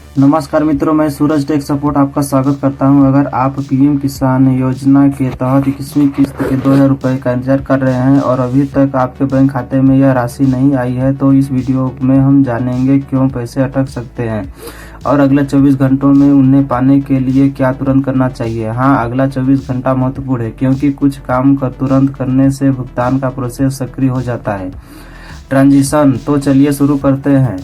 नमस्कार मित्रों, मैं सूरज टेक सपोर्ट आपका स्वागत करता हूं। अगर आप पीएम किसान योजना के तहत 21वीं किस्त के 2000 रुपये का इंतजार कर रहे हैं और अभी तक आपके बैंक खाते में यह राशि नहीं आई है, तो इस वीडियो में हम जानेंगे क्यों पैसे अटक सकते हैं और अगले 24 घंटों में उन्हें पाने के लिए क्या तुरंत करना चाहिए। हाँ, अगला 24 घंटा महत्वपूर्ण है क्योंकि कुछ काम तुरंत करने से भुगतान का प्रोसेस सक्रिय हो जाता है। ट्रांजिशन, तो चलिए शुरू करते हैं।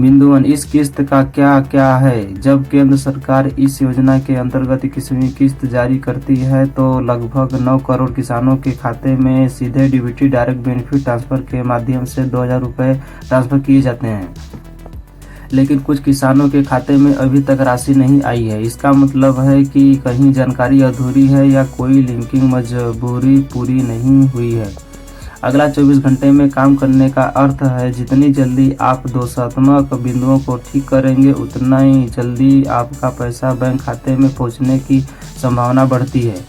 बिंदु 1, इस किस्त का क्या है। जब केंद्र सरकार इस योजना के अंतर्गत 21वीं किस्त जारी करती है तो लगभग 9 करोड़ किसानों के खाते में सीधे डीबीटी डायरेक्ट बेनिफिट ट्रांसफर के माध्यम से 2000 रुपये ट्रांसफर किए जाते हैं, लेकिन कुछ किसानों के खाते में अभी तक राशि नहीं आई है। इसका मतलब है कि कहीं जानकारी अधूरी है या कोई लिंकिंग मजबूरी पूरी नहीं हुई है। अगला 24 घंटे में काम करने का अर्थ है जितनी जल्दी आप दोषात्मक बिंदुओं को ठीक करेंगे उतना ही जल्दी आपका पैसा बैंक खाते में पहुंचने की संभावना बढ़ती है।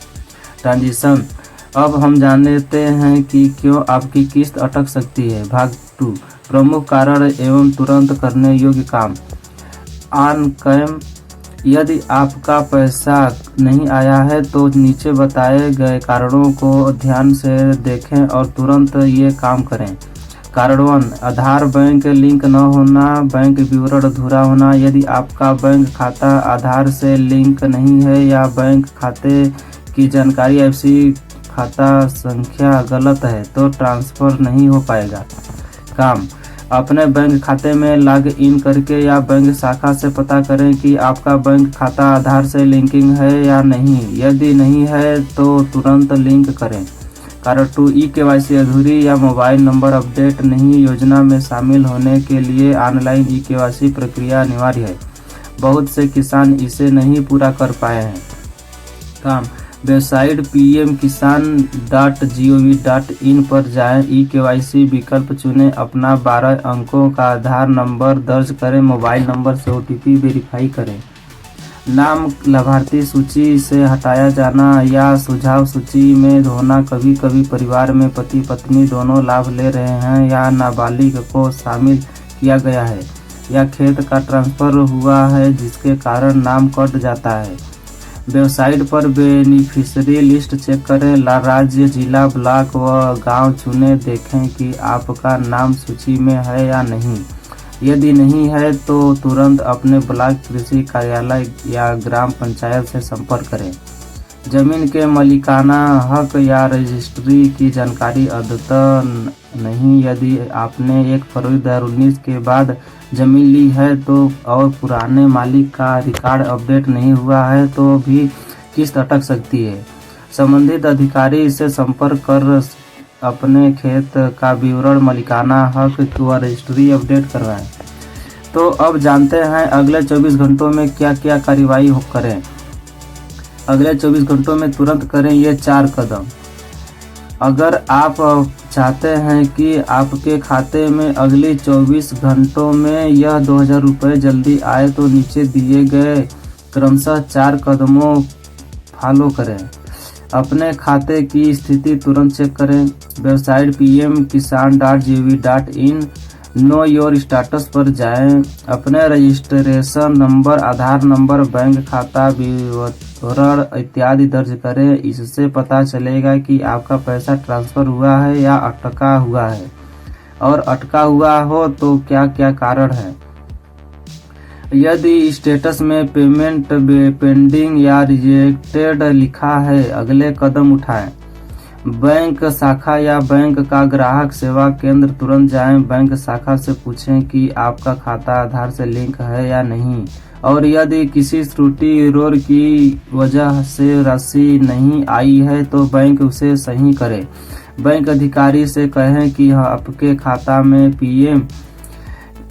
ट्रांजिशन, अब हम जानते हैं कि क्यों आपकी किस्त अटक सकती है। भाग 2, प्रमुख कारण एवं तुरंत करने योग्य काम। ऑन कैम, यदि आपका पैसा नहीं आया है तो नीचे बताए गए कारणों को ध्यान से देखें और तुरंत ये काम करें। कारण 1, आधार बैंक लिंक न होना, बैंक विवरण अधूरा होना। यदि आपका बैंक खाता आधार से लिंक नहीं है या बैंक खाते की जानकारी ऐसी खाता संख्या गलत है तो ट्रांसफ़र नहीं हो पाएगा। काम, अपने बैंक खाते में लॉग इन करके या बैंक शाखा से पता करें कि आपका बैंक खाता आधार से लिंकिंग है या नहीं। यदि नहीं है तो तुरंत लिंक करें। कारण 2, ई-केवाईसी अधूरी या मोबाइल नंबर अपडेट नहीं। योजना में शामिल होने के लिए ऑनलाइन ई-केवाईसी प्रक्रिया अनिवार्य है। बहुत से किसान इसे नहीं पूरा कर पाए हैं। काम, वेबसाइट pmkisan.gov.in पर जाएं, ई-केवाईसी विकल्प चुनें, अपना 12 अंकों का आधार नंबर दर्ज करें, मोबाइल नंबर से OTP वेरीफाई करें। नाम लाभार्थी सूची से हटाया जाना या सुझाव सूची में होना। कभी कभी परिवार में पति पत्नी दोनों लाभ ले रहे हैं या नाबालिग को शामिल किया गया है या खेत का ट्रांसफर हुआ है जिसके कारण नाम कट जाता है। वेबसाइट पर बेनिफिशियरी लिस्ट चेक करें, राज्य, जिला, ब्लॉक व गांव चुनें, देखें कि आपका नाम सूची में है या नहीं। यदि नहीं है तो तुरंत अपने ब्लॉक कृषि कार्यालय या ग्राम पंचायत से संपर्क करें। जमीन के मालिकाना हक या रजिस्ट्री की जानकारी अद्यतन नहीं। यदि आपने 1 फरवरी 2019 के बाद जमीन ली है तो और पुराने मालिक का रिकॉर्ड अपडेट नहीं हुआ है तो भी किस्त अटक सकती है। संबंधित अधिकारी से संपर्क कर अपने खेत का विवरण, मालिकाना हक व रजिस्ट्री अपडेट करवाएं। तो अब जानते हैं अगले 24 घंटों में क्या क्या कार्रवाई करें। अगले 24 घंटों में तुरंत करें ये 4 कदम। अगर आप चाहते हैं कि आपके खाते में अगले 24 घंटों में यह 2000 रुपये जल्दी आए तो नीचे दिए गए क्रमशः 4 कदमों फॉलो करें। अपने खाते की स्थिति तुरंत चेक करें। Website pmkisan.gov.in know your status पर जाएं। अपने रजिस्ट्रेशन नंबर, आधार नंबर, बैंक खाता विवरण इत्यादि दर्ज करें। इससे पता चलेगा कि आपका पैसा ट्रांसफ़र हुआ है या अटका हुआ है, और अटका हुआ हो तो क्या क्या कारण है। यदि स्टेटस में पेमेंट पेंडिंग या रिजेक्टेड लिखा है, अगले कदम उठाएं। बैंक शाखा या बैंक का ग्राहक सेवा केंद्र तुरंत जाएं। बैंक शाखा से पूछें कि आपका खाता आधार से लिंक है या नहीं, और यदि किसी त्रुटि एरर की वजह से राशि नहीं आई है तो बैंक उसे सही करे। बैंक अधिकारी से कहें कि आपके खाता में पीएम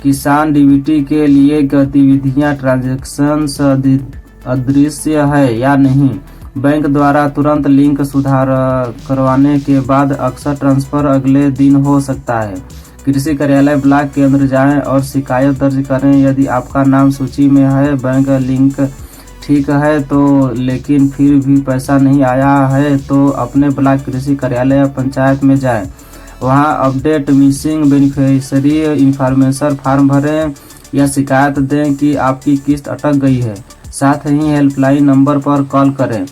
किसान डीबीटी के लिए गतिविधियां ट्रांजैक्शंस अदृश्य है या नहीं। बैंक द्वारा तुरंत लिंक सुधार करवाने के बाद अक्सर ट्रांसफर अगले दिन हो सकता है। कृषि कार्यालय, ब्लॉक केंद्र जाएं और शिकायत दर्ज करें। यदि आपका नाम सूची में है, बैंक लिंक ठीक है तो लेकिन फिर भी पैसा नहीं आया है तो अपने ब्लॉक कृषि कार्यालय या पंचायत में जाएं। वहां update missing beneficiary information form भरें। या शिकायत दें कि आपकी किस्त अटक गई है। साथ ही हेल्पलाइन नंबर पर कॉल करें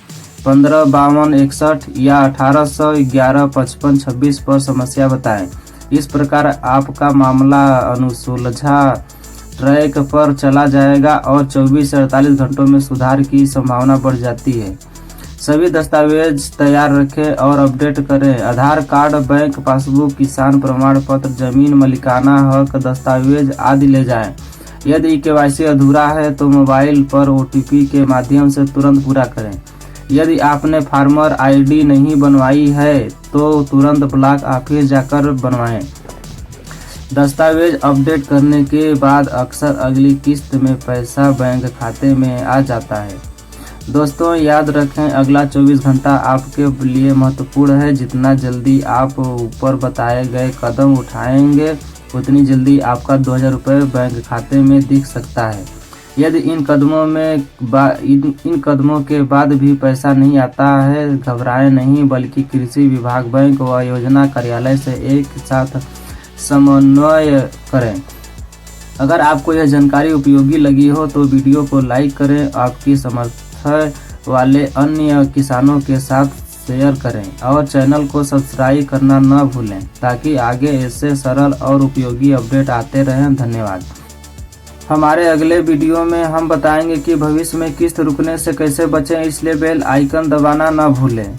155261 या 18115526 पर समस्या बताएं। इस प्रकार आपका मामला अनुसुलझा ट्रैक पर चला जाएगा और 24 से 48 घंटों में सुधार की संभावना बढ़ जाती है। सभी दस्तावेज तैयार रखें और अपडेट करें। आधार कार्ड, बैंक पासबुक, किसान प्रमाण पत्र, जमीन मालिकाना हक दस्तावेज आदि ले जाएं। यदि केवाईसी अधूरा है तो मोबाइल पर OTP के माध्यम से तुरंत पूरा करें। यदि आपने फार्मर ID नहीं बनवाई है तो तुरंत ब्लॉक ऑफिस जाकर बनवाएं। दस्तावेज अपडेट करने के बाद अक्सर अगली किस्त में पैसा बैंक खाते में आ जाता है। दोस्तों याद रखें, अगला 24 घंटा आपके लिए महत्वपूर्ण है। जितना जल्दी आप ऊपर बताए गए कदम उठाएंगे उतनी जल्दी आपका 2000 रुपये बैंक खाते में दिख सकता है। यदि इन कदमों के बाद भी पैसा नहीं आता है, घबराएं नहीं, बल्कि कृषि विभाग, बैंक व योजना कार्यालय से एक साथ समन्वय करें। अगर आपको यह जानकारी उपयोगी लगी हो तो वीडियो को लाइक करें, आपकी समर्थन वाले अन्य किसानों के साथ शेयर करें और चैनल को सब्सक्राइब करना न भूलें ताकि आगे ऐसे सरल और उपयोगी अपडेट आते रहें। धन्यवाद। हमारे अगले वीडियो में हम बताएंगे कि भविष्य में किस्त रुकने से कैसे बचें, इसलिए बेल आइकन दबाना न भूलें।